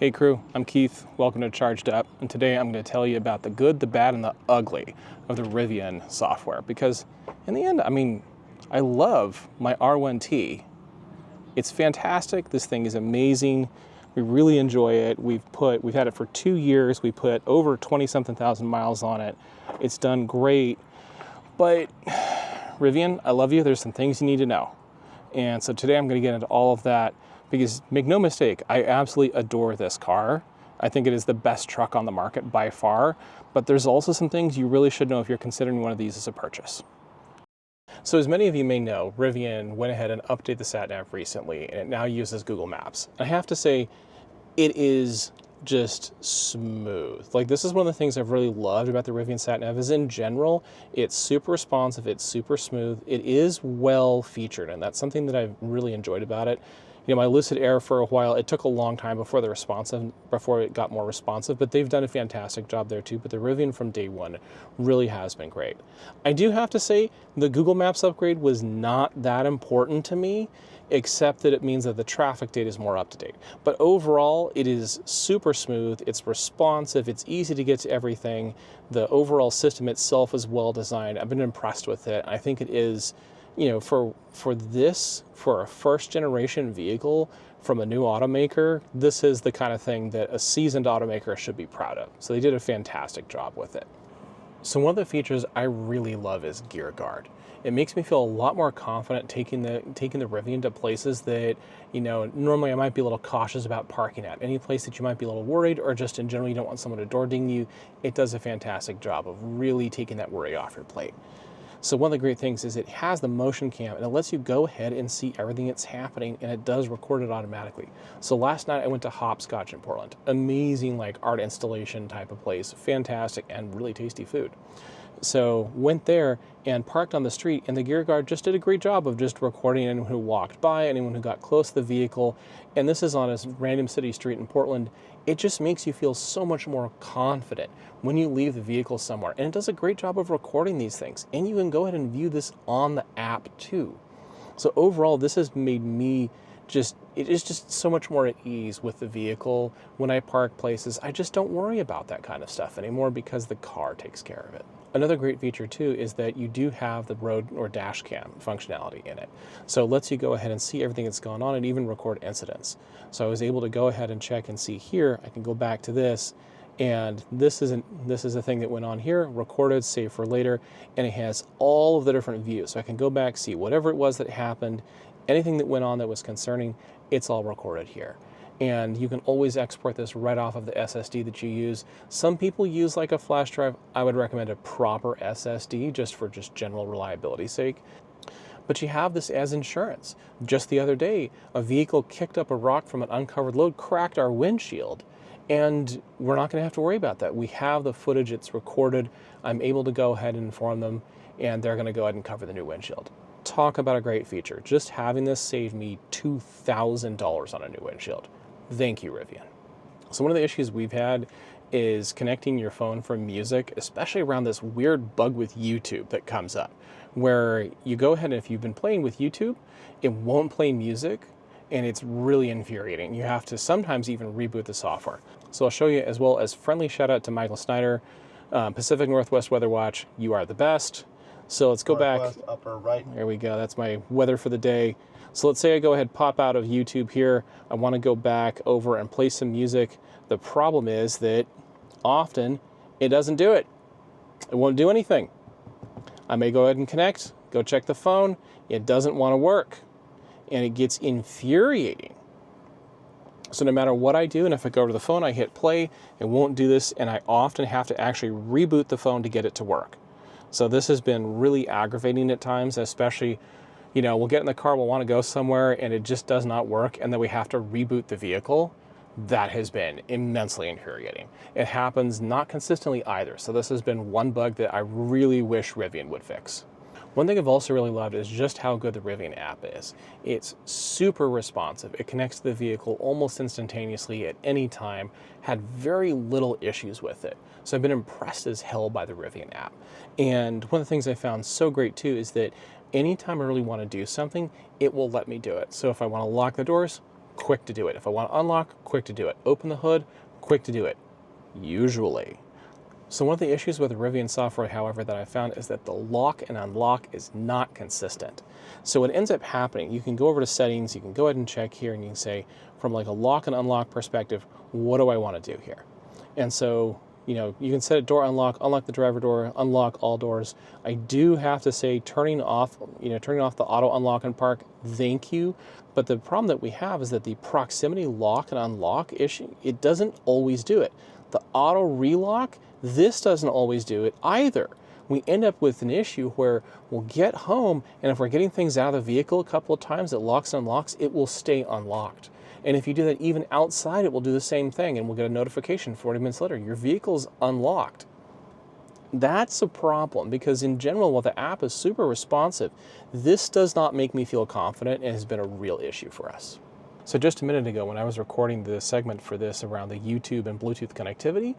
Hey crew, I'm Keith. Welcome to Charged Up, and today I'm going to tell you about the good, the bad, and the ugly of the Rivian software. Because in the end, I love my R1T. It's fantastic. This thing is amazing. We really enjoy it. We've had it for 2 years. We put over 20-something thousand miles on it. It's done great. But Rivian, I love you. There's some things you need to know. And so today I'm going to get into all of that. Because make no mistake, I absolutely adore this car. I think it is the best truck on the market by far, but there's also some things you really should know if you're considering one of these as a purchase. So as many of you may know, Rivian went ahead and updated the Satnav recently, and it now uses Google Maps. I have to say, it is just smooth. Like, this is one of the things I've really loved about the Rivian Satnav is in general, it's super responsive, it's super smooth, it is well featured, and that's something that I've really enjoyed about it. You know, my Lucid Air for a while, it took a long time before it got more responsive, but they've done a fantastic job there too. But the Rivian from day one really has been great. I do have to say the Google Maps upgrade was not that important to me, except that it means that the traffic data is more up to date. But overall, it is super smooth, it's responsive, it's easy to get to everything. The overall system itself is well designed. I've been impressed with it. I think it is, you know, for a first generation vehicle from a new automaker, this is the kind of thing that a seasoned automaker should be proud of. So they did a fantastic job with it. So one of the features I really love is Gear Guard. It makes me feel a lot more confident taking the Rivian to places that, you know, normally I might be a little cautious about parking at. Any place that you might be a little worried, or just in general you don't want someone to door ding you, it does a fantastic job of really taking that worry off your plate. So one of the great things is it has the motion cam, and it lets you go ahead and see everything that's happening, and it does record it automatically. So last night I went to Hopscotch in Portland. Amazing, like, art installation type of place. Fantastic and really tasty food. So went there and parked on the street, and the Gear Guard just did a great job of just recording anyone who walked by, anyone who got close to the vehicle. And this is on a random city street in Portland. It just makes you feel so much more confident when you leave the vehicle somewhere. And it does a great job of recording these things. And you can go ahead and view this on the app too. So overall, this has made me it is just so much more at ease with the vehicle. When I park places, I just don't worry about that kind of stuff anymore because the car takes care of it. Another great feature too is that you do have the road or dash cam functionality in it. So it lets you go ahead and see everything that's going on and even record incidents. So I was able to go ahead and check and see here. I can go back to this, and this is a thing that went on here, recorded, saved for later, and it has all of the different views. So I can go back, see whatever it was that happened, anything that went on that was concerning, it's all recorded here. And you can always export this right off of the SSD that you use. Some people use like a flash drive. I would recommend a proper SSD just for general reliability's sake. But you have this as insurance. Just the other day, a vehicle kicked up a rock from an uncovered load, cracked our windshield, and we're not gonna have to worry about that. We have the footage, it's recorded. I'm able to go ahead and inform them, and they're gonna go ahead and cover the new windshield. Talk about a great feature. Just having this saved me $2,000 on a new windshield. Thank you, Rivian. So one of the issues we've had is connecting your phone from music, especially around this weird bug with YouTube that comes up, where you go ahead and if you've been playing with YouTube, it won't play music, and it's really infuriating. You have to sometimes even reboot the software. So I'll show you, as well as friendly shout out to Michael Snyder, Pacific Northwest Weather Watch, you are the best. So let's go back. Upper right. There we go. That's my weather for the day. So let's say I go ahead, pop out of YouTube here. I want to go back over and play some music. The problem is that often it doesn't do it. It won't do anything. I may go ahead and connect, go check the phone. It doesn't want to work. And it gets infuriating. So no matter what I do, and if I go to the phone, I hit play, it won't do this. And I often have to actually reboot the phone to get it to work. So this has been really aggravating at times, especially, you know, we'll get in the car, we'll want to go somewhere, and it just does not work, and then we have to reboot the vehicle. That has been immensely infuriating. It happens not consistently either, so this has been one bug that I really wish Rivian would fix. One thing I've also really loved is just how good the Rivian app is. It's super responsive. It connects to the vehicle almost instantaneously at any time, had very little issues with it. So I've been impressed as hell by the Rivian app. And one of the things I found so great too is that anytime I really want to do something, it will let me do it. So if I want to lock the doors, quick to do it. If I want to unlock, quick to do it. Open the hood, quick to do it, usually. So one of the issues with the Rivian software, however, that I found is that the lock and unlock is not consistent. So what ends up happening, you can go over to settings, you can go ahead and check here, and you can say, from like a lock and unlock perspective, what do I want to do here? And so, you know, you can set a door unlock, unlock the driver door, unlock all doors. I do have to say turning off the auto unlock and park, thank you. But the problem that we have is that the proximity lock and unlock issue, it doesn't always do it. The auto relock, this doesn't always do it either. We end up with an issue where we'll get home, and if we're getting things out of the vehicle a couple of times, it locks and unlocks, it will stay unlocked. And if you do that even outside, it will do the same thing, and we'll get a notification 40 minutes later, your vehicle's unlocked. That's a problem, because in general, while the app is super responsive, this does not make me feel confident and has been a real issue for us. So just a minute ago, when I was recording the segment for this around the YouTube and Bluetooth connectivity,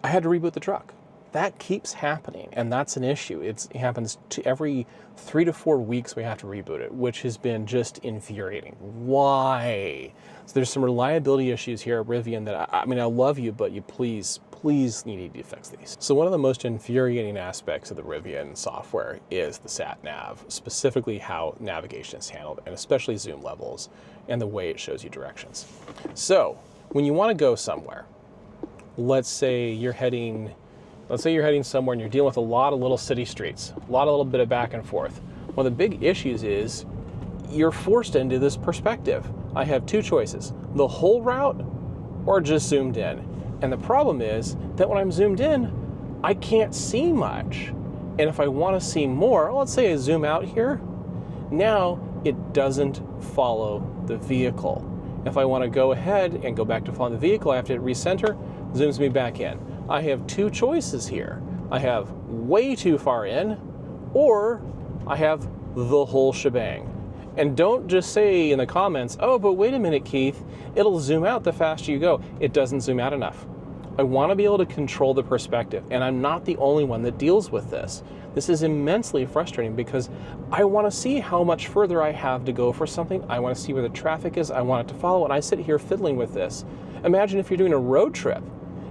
I had to reboot the truck. That keeps happening, and that's an issue. It happens to every 3 to 4 weeks we have to reboot it, which has been just infuriating. Why? So there's some reliability issues here at Rivian that, I mean, I love you, but you please need to fix these. So one of the most infuriating aspects of the Rivian software is the Satnav, specifically how navigation is handled, and especially zoom levels and the way it shows you directions. So when you want to go somewhere, let's say you're heading somewhere and you're dealing with a lot of little city streets, a little bit of back and forth. One of the big issues is you're forced into this perspective. I have two choices, the whole route or just zoomed in. And the problem is that when I'm zoomed in, I can't see much. And if I want to see more, let's say I zoom out here, now it doesn't follow the vehicle. If I want to go ahead and go back to follow the vehicle, I have to hit recenter, zooms me back in. I have two choices here. I have way too far in, or I have the whole shebang. And don't just say in the comments, oh, but wait a minute, Keith, it'll zoom out the faster you go. It doesn't zoom out enough. I want to be able to control the perspective, and I'm not the only one that deals with this. This is immensely frustrating because I want to see how much further I have to go for something. I want to see where the traffic is. I want it to follow, and I sit here fiddling with this. Imagine if you're doing a road trip,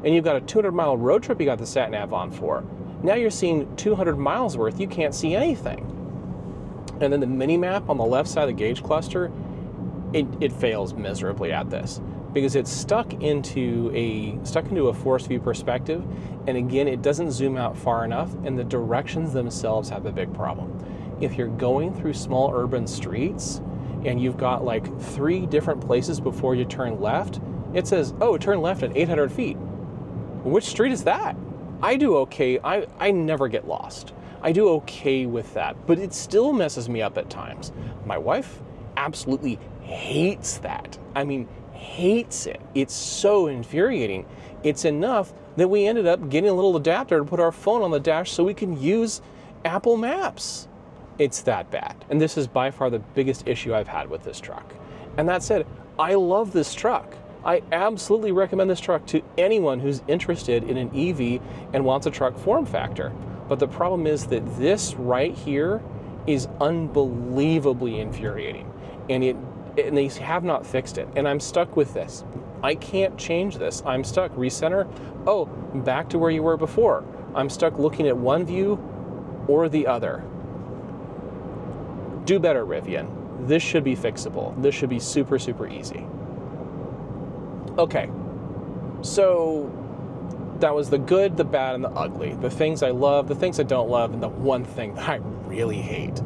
and you've got a 200-mile road trip you got the sat-nav on for. Now you're seeing 200 miles worth, you can't see anything. And then the mini-map on the left side of the gauge cluster, it fails miserably at this because it's stuck into a forced view perspective, and again, it doesn't zoom out far enough, and the directions themselves have a big problem. If you're going through small urban streets, and you've got like 3 different places before you turn left, it says, oh, turn left at 800 feet. Which street is that? I do okay. I never get lost. I do okay with that, but it still messes me up at times. My wife absolutely hates that. I mean, hates it. It's so infuriating. It's enough that we ended up getting a little adapter to put our phone on the dash so we can use Apple Maps. It's that bad. And this is by far the biggest issue I've had with this truck. And that said, I love this truck. I absolutely recommend this truck to anyone who's interested in an EV and wants a truck form factor. But the problem is that this right here is unbelievably infuriating, and they have not fixed it. And I'm stuck with this. I can't change this. I'm stuck. Recenter. Oh, back to where you were before. I'm stuck looking at one view or the other. Do better, Rivian. This should be fixable. This should be super, super easy. Okay, so that was the good, the bad, and the ugly. The things I love, the things I don't love, and the one thing that I really hate.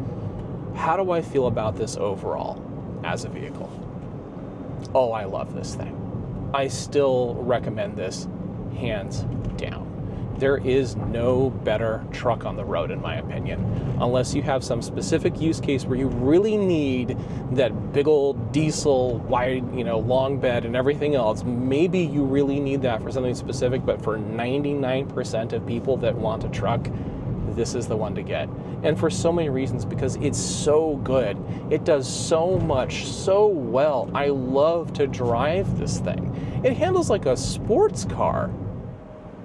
How do I feel about this overall as a vehicle? Oh, I love this thing. I still recommend this hands down. There is no better truck on the road, in my opinion, unless you have some specific use case where you really need that big old diesel, wide, long bed and everything else. Maybe you really need that for something specific, but for 99% of people that want a truck, this is the one to get. And for so many reasons, because it's so good. It does so much, so well. I love to drive this thing. It handles like a sports car.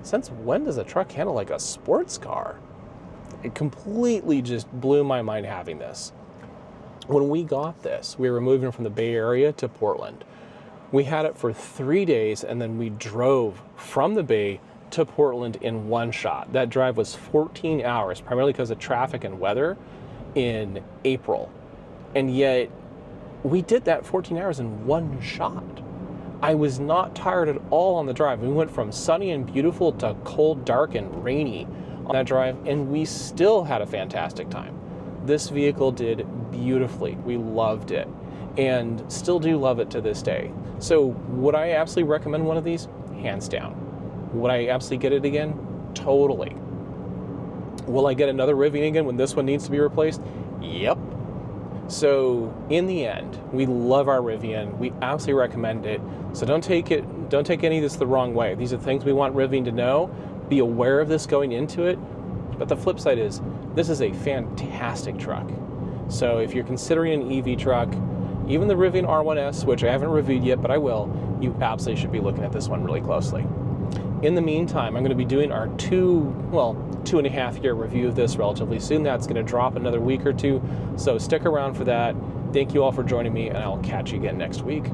Since when does a truck handle like a sports car? It completely just blew my mind having this. When we got this, we were moving from the Bay Area to Portland. We had it for 3 days, and then we drove from the Bay to Portland in one shot. That drive was 14 hours, primarily because of traffic and weather in April. And yet, we did that 14 hours in one shot. I was not tired at all on the drive. We went from sunny and beautiful to cold, dark, and rainy on that drive, and we still had a fantastic time. This vehicle did beautifully. We loved it, and still do love it to this day. So would I absolutely recommend one of these? Hands down. Would I absolutely get it again? Totally. Will I get another Rivian again when this one needs to be replaced? Yep. So in the end, we love our Rivian. We absolutely recommend it. So don't take any of this the wrong way. These are things we want Rivian to know. Be aware of this going into it. But the flip side is, this is a fantastic truck. So if you're considering an EV truck, even the Rivian R1S, which I haven't reviewed yet, but I will, you absolutely should be looking at this one really closely. In the meantime, I'm going to be doing our 2.5 year review of this relatively soon. That's going to drop another week or two. So stick around for that. Thank you all for joining me, and I'll catch you again next week.